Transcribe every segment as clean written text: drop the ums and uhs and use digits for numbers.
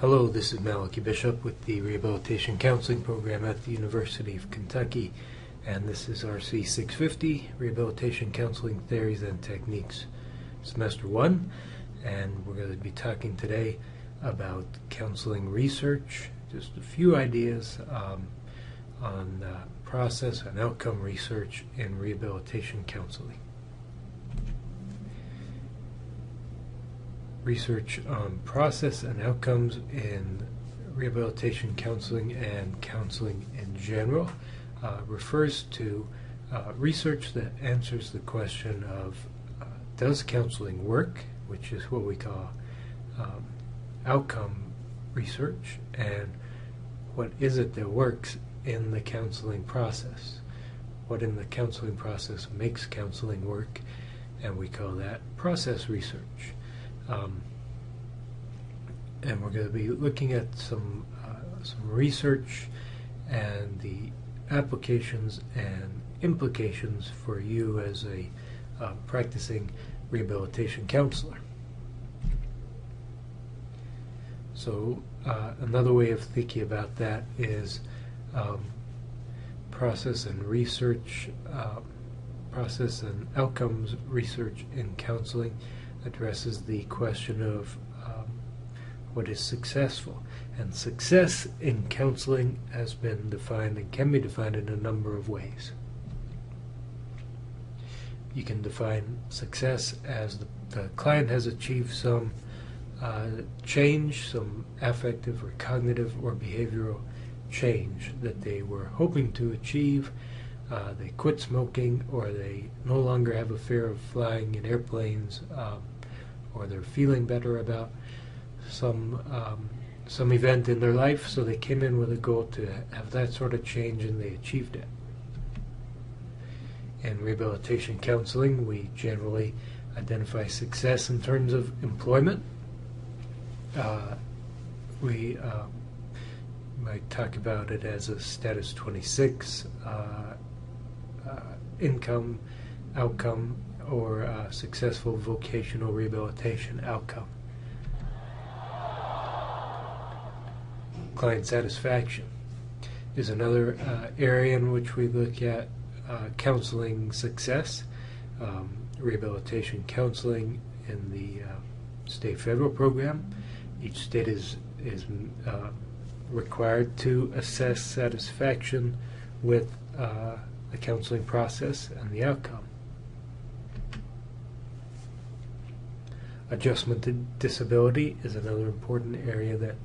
Hello, this is Malachi Bishop with the Rehabilitation Counseling Program at the University of Kentucky, and this is RC-660, Rehabilitation Counseling Theories and Techniques, Semester 1, and we're going to be talking today about counseling research, just a few ideas on process and outcome research in rehabilitation counseling. Research on process and outcomes in rehabilitation counseling and counseling in general refers to research that answers the question of does counseling work, which is what we call outcome research, and what is it that works in the counseling process. What in the counseling process makes counseling work, and we call that process research. And we're going to be looking at some research and the applications and implications for you as a practicing rehabilitation counselor. So another way of thinking about that is process and research, process and outcomes research in counseling addresses the question of what is successful. And success in counseling has been defined and can be defined in a number of ways. You can define success as the client has achieved some change, some affective or cognitive or behavioral change that they were hoping to achieve. They quit smoking, or they no longer have a fear of flying in airplanes, or they're feeling better about some event in their life, so they came in with a goal to have that sort of change, and they achieved it. In rehabilitation counseling, we generally identify success in terms of employment. We might talk about it as a status 26, income, outcome, or successful vocational rehabilitation outcome. Client satisfaction is another area in which we look at counseling success. Rehabilitation counseling in the state federal program. Each state is required to assess satisfaction with the counseling process and the outcome. Adjustment to disability is another important area that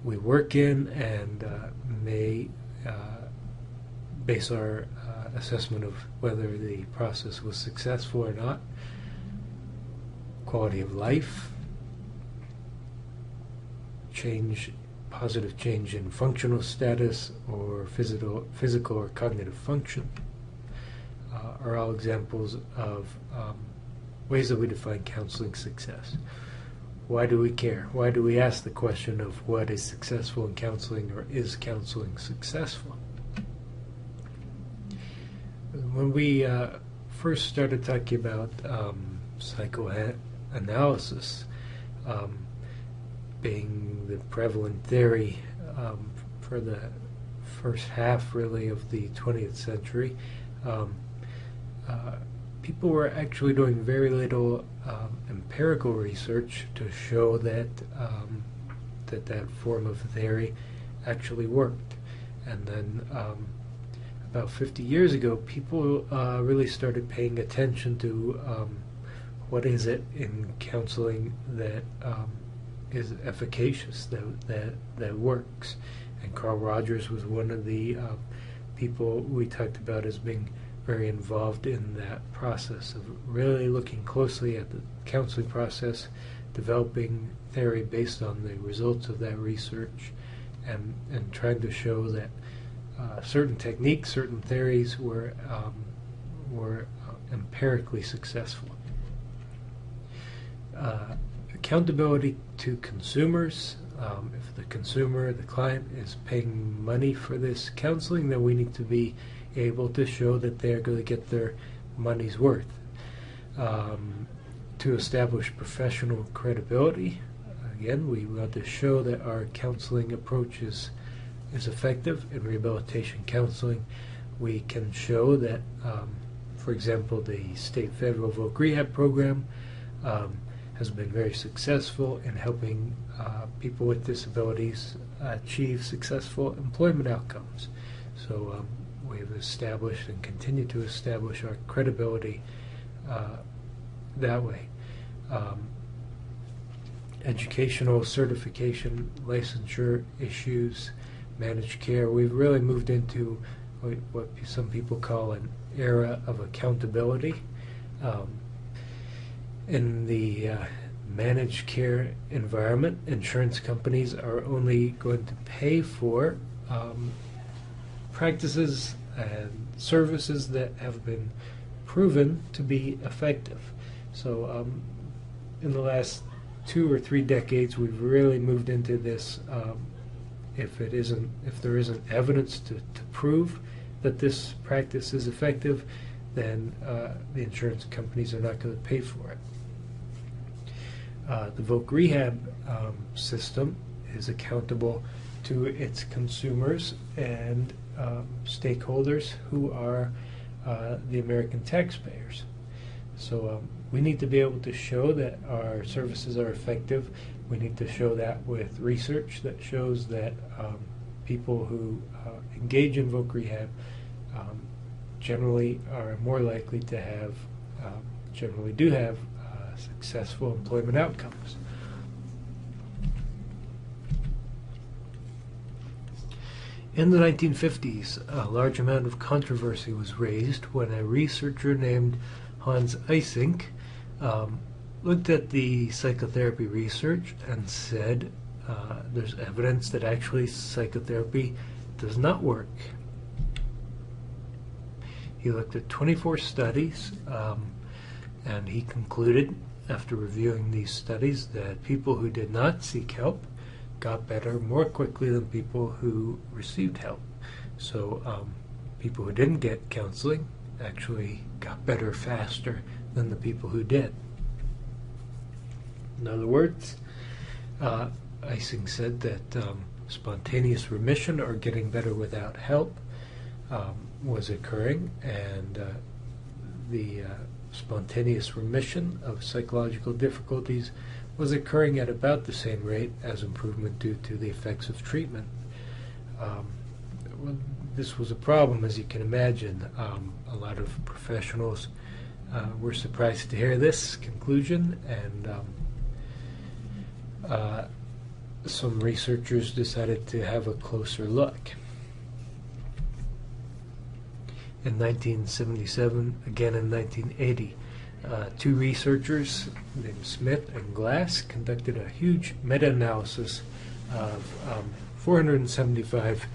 we work in and may base our assessment of whether the process was successful or not. Quality of life, positive change in functional status or physical or cognitive function are all examples of ways that we define counseling success. Why do we care? Why do we ask the question of what is successful in counseling, or is counseling successful? When we first started talking about psychoanalysis being the prevalent theory for the first half, really, of the 20th century, people were actually doing very little empirical research to show that that form of theory actually worked. And then about 50 years ago, people really started paying attention to what is it in counseling that is efficacious, that works. And Carl Rogers was one of the people we talked about as being very involved in that process of really looking closely at the counseling process, developing theory based on the results of that research, and trying to show that certain techniques, certain theories were empirically successful. Accountability to consumers. If the consumer, the client, is paying money for this counseling, then we need to be able to show that they're going to get their money's worth. To establish professional credibility, Again, we want to show that our counseling approach is effective in rehabilitation counseling. We can show that, for example, the state federal voc rehab program has been very successful in helping people with disabilities achieve successful employment outcomes. So we have established and continue to establish our credibility that way. Educational certification, licensure issues, managed care. We've really moved into what some people call an era of accountability. In the managed care environment, insurance companies are only going to pay for practices and services that have been proven to be effective. So in the last 2 or 3 decades, we've really moved into this. If there isn't evidence to prove that this practice is effective, then the insurance companies are not going to pay for it. The voc rehab system is accountable to its consumers and stakeholders who are the American taxpayers. So we need to be able to show that our services are effective. We need to show that with research that shows that people who engage in voc rehab generally are more likely to have, generally do have successful employment outcomes. In the 1950s, a large amount of controversy was raised when a researcher named Hans Eysenck looked at the psychotherapy research and said there's evidence that actually psychotherapy does not work. He looked at 24 studies and he concluded, after reviewing these studies, that people who did not seek help got better more quickly than people who received help. So people who didn't get counseling actually got better faster than the people who did. In other words, Eysenck said that spontaneous remission, or getting better without help, was occurring, and the spontaneous remission of psychological difficulties was occurring at about the same rate as improvement due to the effects of treatment. Well, this was a problem, as you can imagine. A lot of professionals were surprised to hear this conclusion, and some researchers decided to have a closer look. In 1977, again in 1980, 2 researchers named Smith and Glass conducted a huge meta-analysis of 475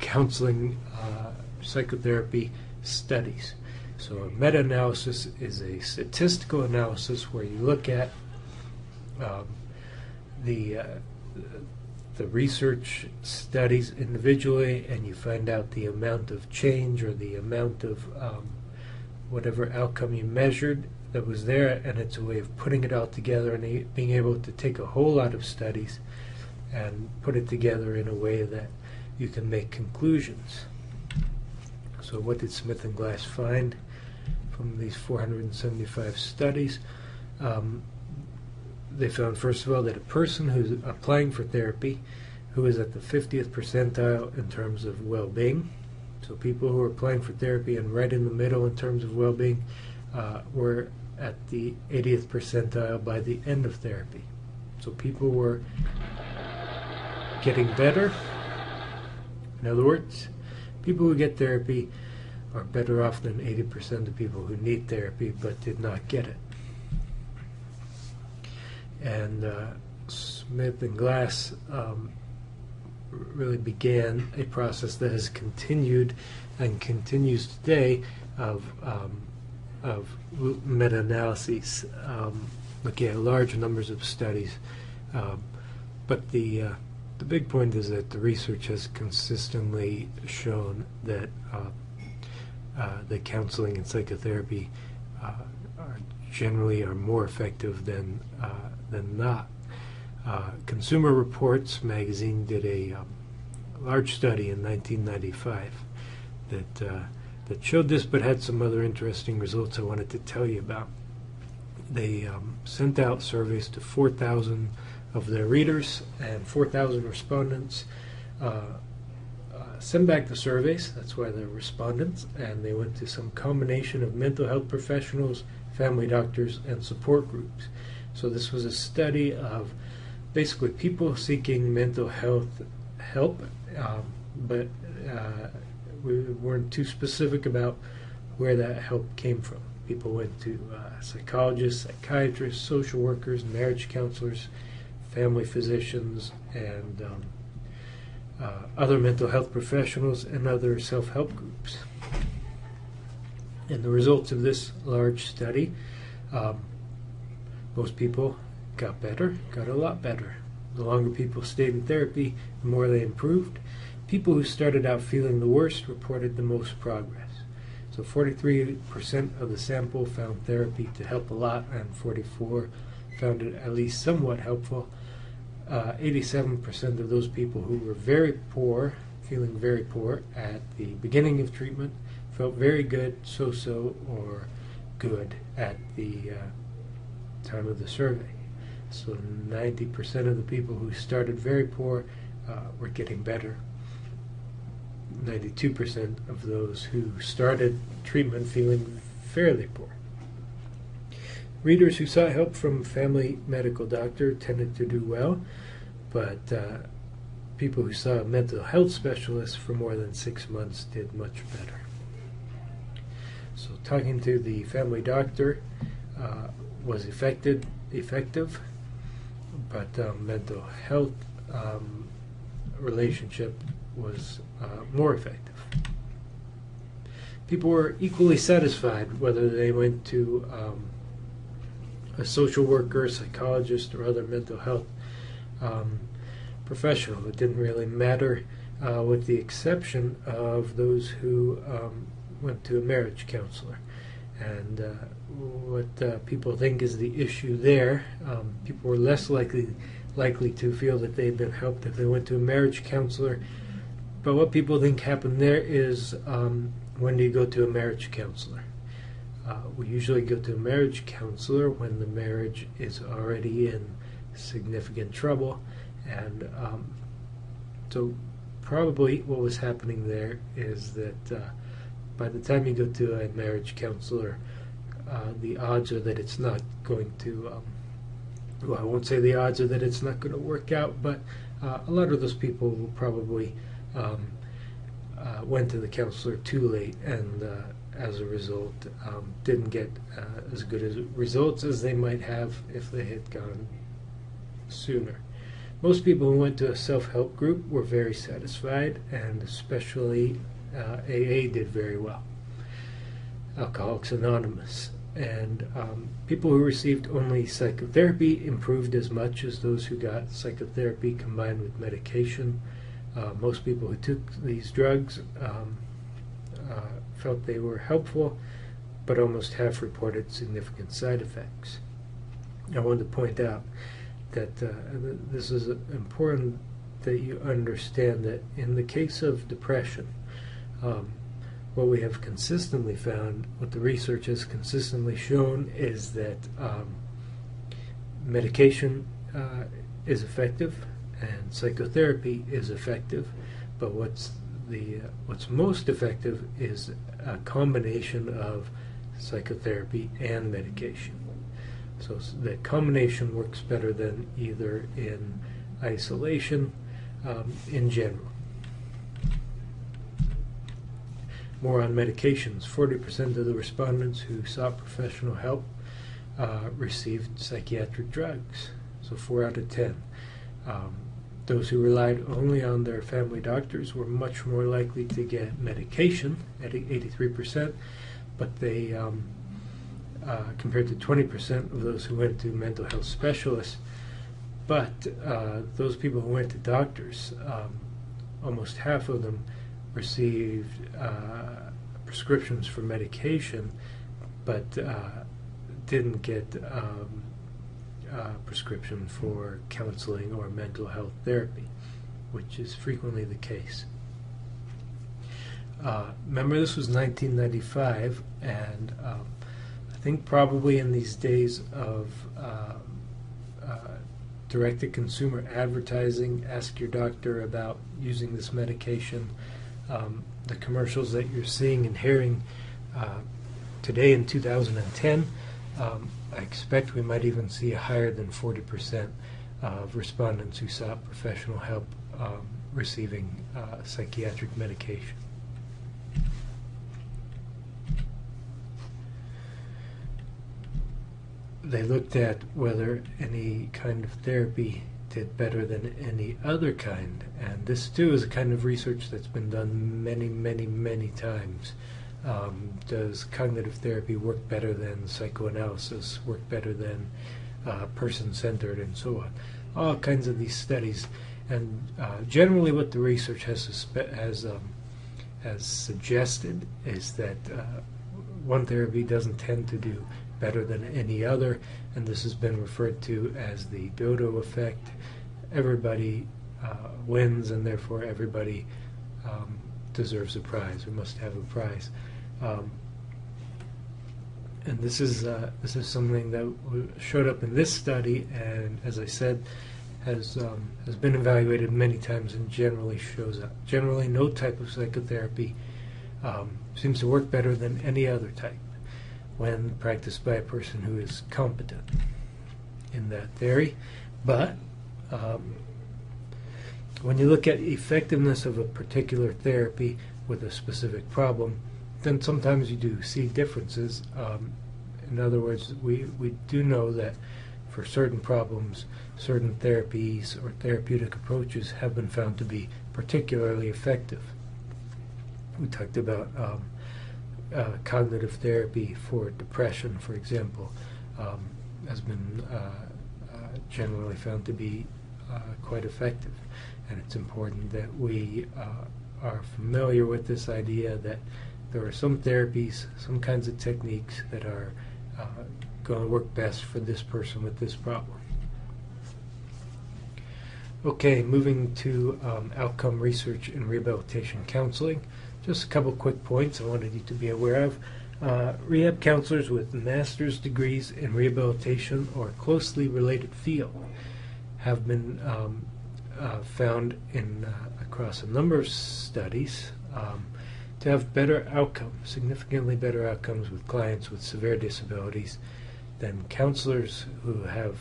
counseling psychotherapy studies. So a meta-analysis is a statistical analysis where you look at the research studies individually, and you find out the amount of change or the amount of whatever outcome you measured that was there, and it's a way of putting it all together and being able to take a whole lot of studies and put it together in a way that you can make conclusions. So what did Smith and Glass find from these 475 studies? They found, first of all, that a person who's applying for therapy who is at the 50th percentile in terms of well-being, so people who are applying for therapy and right in the middle in terms of well-being, were at the 80th percentile by the end of therapy. So people were getting better. In other words, people who get therapy are better off than 80% of people who need therapy but did not get it. And Smith and Glass really began a process that has continued and continues today of meta-analyses, looking at large numbers of studies. But the big point is that the research has consistently shown that that counseling and psychotherapy generally are more effective than not. Consumer Reports magazine did a large study in 1995 that showed this, but had some other interesting results I wanted to tell you about. They sent out surveys to 4,000 of their readers, and 4,000 respondents sent back the surveys. That's why they're respondents, and they went to some combination of mental health professionals, family doctors, and support groups. So this was a study of basically people seeking mental health help, but we weren't too specific about where that help came from. People went to psychologists, psychiatrists, social workers, marriage counselors, family physicians, and other mental health professionals and other self-help groups. And the results of this large study, most people got better, got a lot better. The longer people stayed in therapy, the more they improved. People who started out feeling the worst reported the most progress. So 43% of the sample found therapy to help a lot, and 44% found it at least somewhat helpful. 87% of those people who were very poor, feeling very poor at the beginning of treatment, felt very good, so-so, or good at the time of the survey. So 90% of the people who started very poor were getting better. 92% of those who started treatment feeling fairly poor. Readers who sought help from a family medical doctor tended to do well, but people who saw a mental health specialist for more than 6 months did much better. So talking to the family doctor was effective, but mental health relationship was more effective. People were equally satisfied whether they went to a social worker, psychologist, or other mental health professional. It didn't really matter, with the exception of those who went to a marriage counselor. And what people think is the issue there, people were less likely to feel that they'd been helped if they went to a marriage counselor. But what people think happened there is, when do you go to a marriage counselor? We usually go to a marriage counselor when the marriage is already in significant trouble, and so probably what was happening there is that by the time you go to a marriage counselor, the odds are that it's not going to, well, I won't say the odds are that it's not going to work out, but a lot of those people will probably went to the counselor too late, and as a result didn't get as good as results as they might have if they had gone sooner. Most people who went to a self-help group were very satisfied, and especially AA did very well. Alcoholics Anonymous. And people who received only psychotherapy improved as much as those who got psychotherapy combined with medication. Most people who took these drugs felt they were helpful, but almost half reported significant side effects. I wanted to point out that this is important that you understand that in the case of depression, what we have consistently found, what the research has consistently shown, is that medication is effective and psychotherapy is effective, but what's most effective is a combination of psychotherapy and medication. So the combination works better than either in isolation in general. More on medications. 40% of the respondents who sought professional help received psychiatric drugs, so 4 out of 10. Those who relied only on their family doctors were much more likely to get medication at 83%, but they, compared to 20% of those who went to mental health specialists, but those people who went to doctors, almost half of them received prescriptions for medication, but didn't get prescription for counseling or mental health therapy, which is frequently the case. Remember, this was 1995, and I think probably in these days of direct-to-consumer advertising, ask your doctor about using this medication. The commercials that you're seeing and hearing today in 2010, I expect we might even see a higher than 40% of respondents who sought professional help receiving psychiatric medication. They looked at whether any kind of therapy did better than any other kind, and this too is a kind of research that's been done many, many, many times. Does cognitive therapy work better than psychoanalysis, work better than person-centered, and so on? All kinds of these studies, and generally what the research has suggested is that one therapy doesn't tend to do better than any other, and this has been referred to as the dodo effect. Everybody wins, and therefore everybody deserves a prize, or must have a prize. And this is something that showed up in this study, and as I said, has been evaluated many times and generally shows up. Generally, no type of psychotherapy seems to work better than any other type when practiced by a person who is competent in that theory. But when you look at effectiveness of a particular therapy with a specific problem, then sometimes you do see differences. In other words, we do know that for certain problems, certain therapies or therapeutic approaches have been found to be particularly effective. We talked about cognitive therapy for depression, for example, has been generally found to be quite effective. And it's important that we are familiar with this idea that there are some therapies, some kinds of techniques that are going to work best for this person with this problem. Okay, moving to outcome research in rehabilitation counseling. Just a couple quick points I wanted you to be aware of. Rehab counselors with master's degrees in rehabilitation or closely related field have been found in across a number of studies to have better outcomes, significantly better outcomes with clients with severe disabilities than counselors who have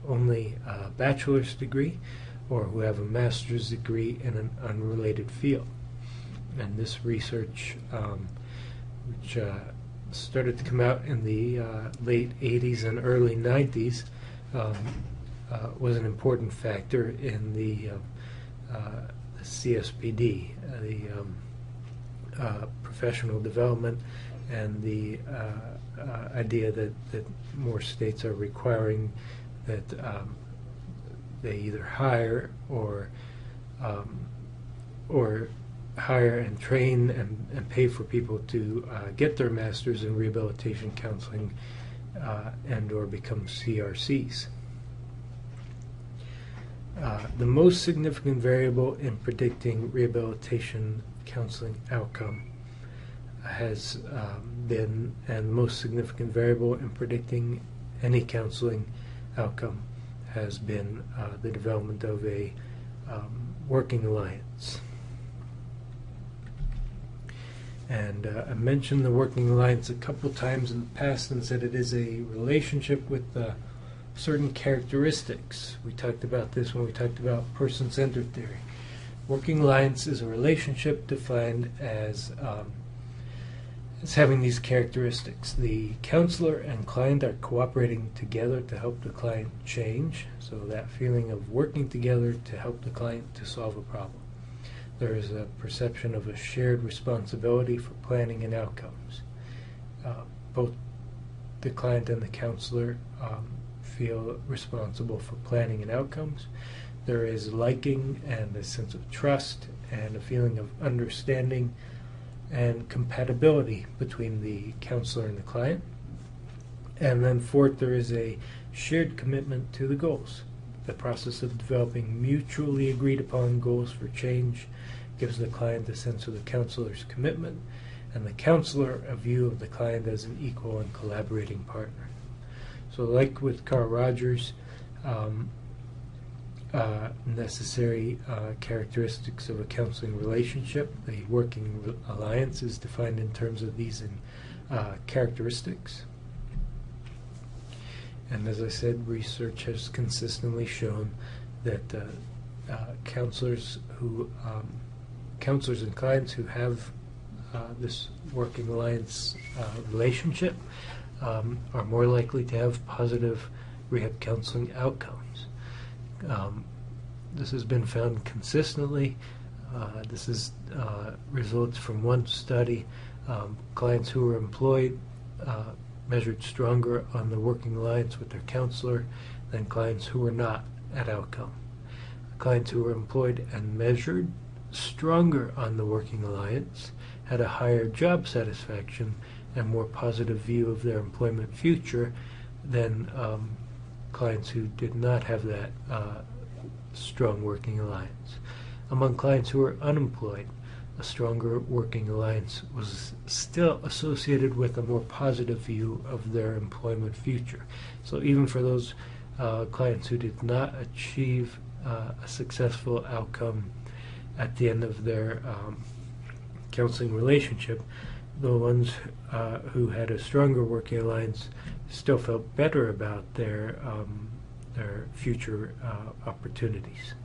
only a bachelor's degree or who have a master's degree in an unrelated field. And this research, which started to come out in the late 80s and early 90s, was an important factor in the CSPD, the professional development, and the idea that more states are requiring that they either hire or hire and train and pay for people to get their masters in rehabilitation counseling and or become CRCs. The most significant variable in predicting rehabilitation counseling outcome has been, and the most significant variable in predicting any counseling outcome has been the development of a working alliance. And I mentioned the working alliance a couple times in the past and said it is a relationship with certain characteristics. We talked about this when we talked about person-centered theory. Working alliance is a relationship defined as having these characteristics. The counselor and client are cooperating together to help the client change, so that feeling of working together to help the client to solve a problem. There is a perception of a shared responsibility for planning and outcomes. Both the client and the counselor feel responsible for planning and outcomes. There is liking and a sense of trust and a feeling of understanding and compatibility between the counselor and the client. And then fourth, there is a shared commitment to the goals. The process of developing mutually agreed upon goals for change gives the client a sense of the counselor's commitment, and the counselor a view of the client as an equal and collaborating partner. So like with Carl Rogers, necessary characteristics of a counseling relationship, the working alliance is defined in terms of these characteristics. And as I said, research has consistently shown that counselors and clients who have this working alliance relationship are more likely to have positive rehab counseling outcomes. This has been found consistently. This is results from one study. Clients who were employed measured stronger on the working alliance with their counselor than clients who were not at outcome. Clients who were employed and measured stronger on the working alliance had a higher job satisfaction and more positive view of their employment future than clients who did not have that strong working alliance. Among clients who were unemployed, a stronger working alliance was still associated with a more positive view of their employment future. So even for those clients who did not achieve a successful outcome at the end of their counseling relationship, the ones who had a stronger working alliance still felt better about their future opportunities.